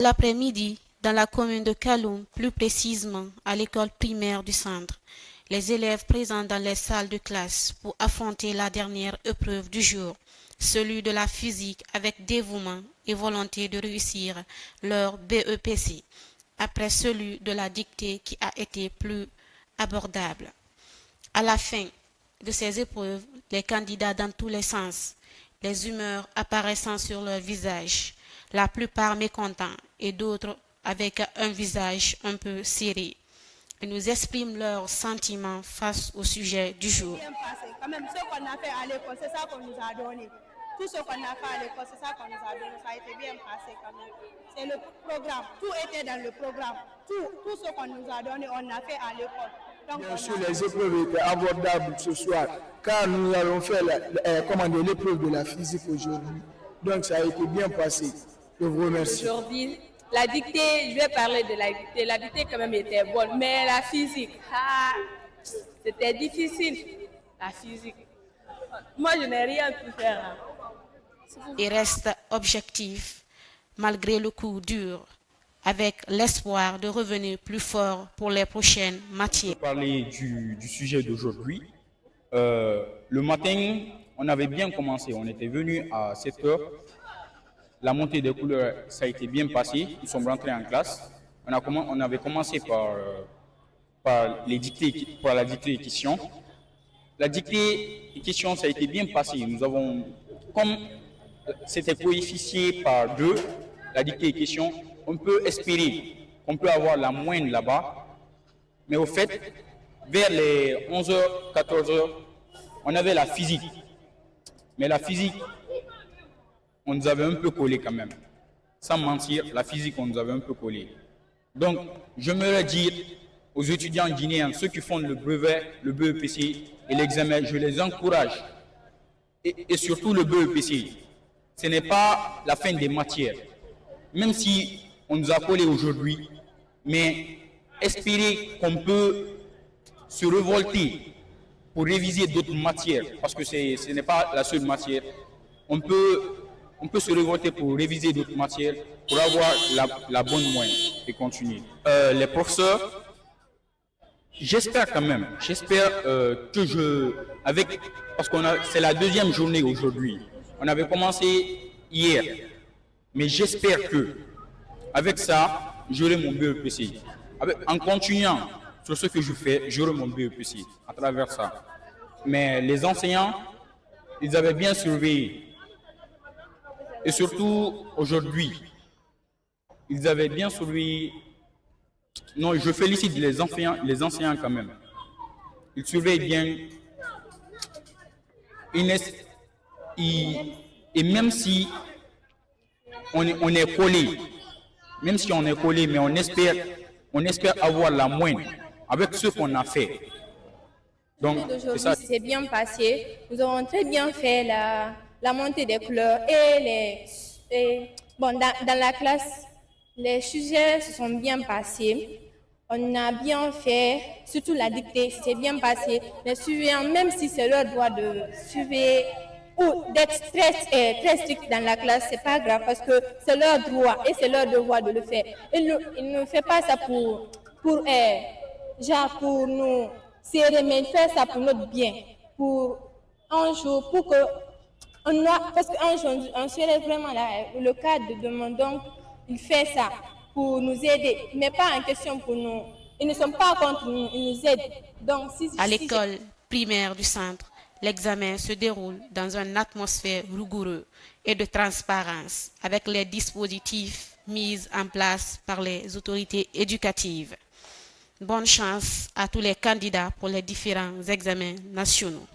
L'après-midi, dans la commune de Kaloum, plus précisément à l'école primaire du centre, les élèves présents dans les salles de classe pour affronter la dernière épreuve du jour, celui de la physique avec dévouement et volonté de réussir leur BEPC, après celui de la dictée qui a été plus abordable. À la fin de ces épreuves, les candidats dans tous les sens, les humeurs apparaissant sur leur visage, la plupart mécontents et d'autres avec un visage un peu serré. Ils nous expriment leurs sentiments face au sujet du jour. Quand même, ce qu'on a fait à l'école, c'est ça qu'on nous a donné. Tout ce qu'on a fait à l'école, c'est ça qu'on nous a donné. Ça a été bien passé quand même. C'est le programme. Tout était dans le programme. Tout ce qu'on nous a donné, on a fait à l'école. Bien sûr, les épreuves étaient abordables ce soir, car nous allons faire l'épreuve de la physique aujourd'hui. Donc, ça a été bien passé. Je vous remercie. Aujourd'hui, la dictée, je vais parler de la dictée. La dictée, quand même, était bonne. Mais la physique, c'était difficile. La physique. Moi, je n'ai rien pu faire. Et reste objectif, malgré le coup dur, avec l'espoir de revenir plus fort pour les prochaines matières. Parler du sujet d'aujourd'hui. Le matin, on avait bien commencé. On était venu à 7 heures. La montée des couleurs, ça a été bien passé. Nous sommes rentrés en classe. On avait commencé par la dictée et questions. La dictée et questions, ça a été bien passé. Nous avons, comme c'était coefficient par 2, la dictée et questions, on peut espérer qu'on peut avoir la moyenne là-bas. Mais au fait, vers les 11h, 14h, on avait la physique. Mais la physique, on nous avait un peu collé quand même. Sans mentir, la physique, on nous avait un peu collé. Donc, j'aimerais dire aux étudiants guinéens, ceux qui font le brevet, le BEPC et l'examen, je les encourage. Et surtout le BEPC. Ce n'est pas la fin des matières. Même si on nous a collé aujourd'hui, mais espérer qu'on peut se révolter pour réviser d'autres matières, parce que ce n'est pas la seule matière. On peut se révolter pour réviser d'autres matières, pour avoir la bonne moyenne et continuer. Les professeurs, j'espère quand même, parce que c'est la deuxième journée aujourd'hui. On avait commencé hier, mais j'espère que avec ça, j'aurai mon BEPC. En continuant sur ce que je fais, j'aurai mon BEPC à travers ça. Mais les enseignants, ils avaient bien surveillé. Et surtout, aujourd'hui, ils avaient bien surveillé. Non, je félicite les enseignants quand même. Ils surveillent bien. Et même si on est collé, mais on espère avoir la moyenne avec ce qu'on a fait. Donc, c'est ça. C'est bien passé. Nous avons très bien fait la montée des couleurs dans la classe, les sujets se sont bien passés. On a bien fait, surtout la dictée, c'est bien passé. Les surveillants, même si c'est leur droit de surveiller ou d'être très strict dans la classe, c'est pas grave parce que c'est leur droit et c'est leur devoir de le faire. Ils ne font pas ça pour nous serrer, mais ils font ça pour notre bien, pour un jour, parce qu'un jour, on serait vraiment là, le cadre de demande, donc il fait ça pour nous aider, mais pas en question pour nous. Ils ne sont pas contre nous, ils nous aident. Donc, à l'école primaire du centre, l'examen se déroule dans une atmosphère rigoureuse et de transparence avec les dispositifs mis en place par les autorités éducatives. Bonne chance à tous les candidats pour les différents examens nationaux.